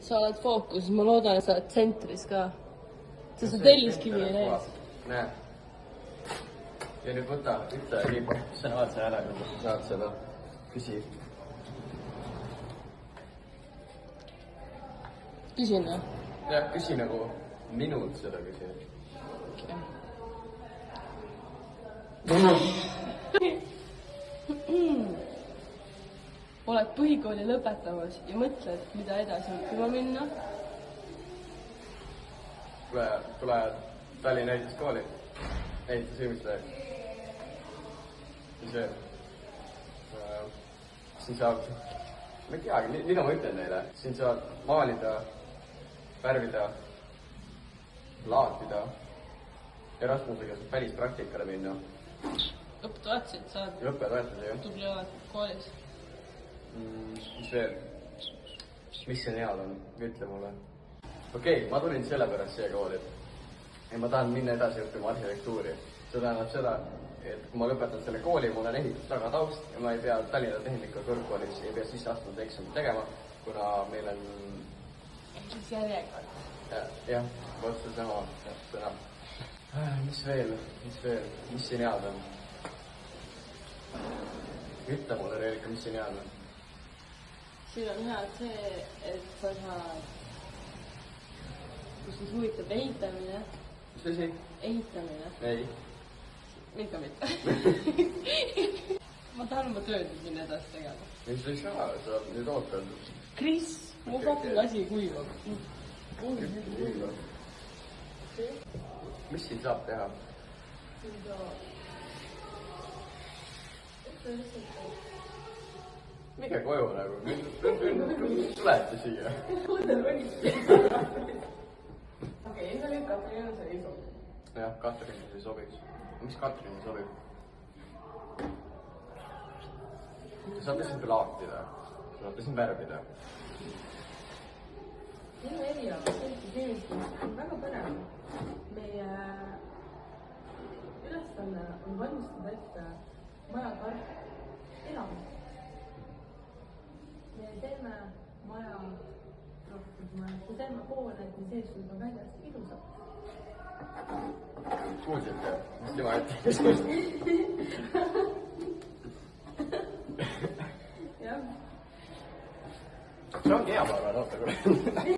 sa oled fookuses, ma loodan, et sa oled tsentris ka. See telliskivi on ees. Näe. Ja nüüd võta, ütle nii, sa näed see häälega, kui sa saad seda. Küsi. Küsin või? Jah, küsi nagu minult seda küsi. Oled põhikooli lõpetamas ja mõtled, mida edasi õppima minna? Tule Tallinna ehituskooli. Ehitusüümiste. Mis veel? Siin saab, ma ei teagi, mida ma ütlen neile. Siin saab maalida, värvida, laatida. Erasmusega saab välispraktikale minna. Õppetoetused saad. Õppetoetusi, jah. Tubli oled koolis. Mis veel? Mis see head on? Ütle mulle. Okei, ma tulin sellepärast siia kooli. Ja ma tahan minna edasi õppima arhitektuuri. See tähendab seda, et kui ma lõpetan selle kooli, mul on ehitus taga taust ja ma ei pea Tallinna Tehnika kõrgkoolis ei pea sisseastunud eksamit tegema, kuna meil on... Mis järjekord? Jah, otse sama sõna. Mis veel? Mis siin head on? Ütle mulle, Reelika, mis siin head on? Siin on hea see, et sa saad, kus siis huvitab ehitamine. Mis asi? Ehitamine. Ei. Ikka mitte. Ma tahan oma tööd siin edasi tegema. Mis ei saa, sa nüüd ootad. Kris, mu fucking asi kuivab. Mis siin saab teha? Siin saab... Minge koju nagu, tulete siia. Okei, sa nüüd Katrin on see ei sobi. Jah, Katrin ei sobiks. Mis Katrin ei sobib? Sa saad siin laatida, sa saad siin värvida. Minu erialast sellisest on väga põnev. Meie ülesanne on valmistada ette maja tark elamist. Me teeme maja, me teeme hoone, et me sees võib väljast ilusaks. Kuulsite, mis tema ette? Jah. See ongi hea, ma arvan, oota, kuule.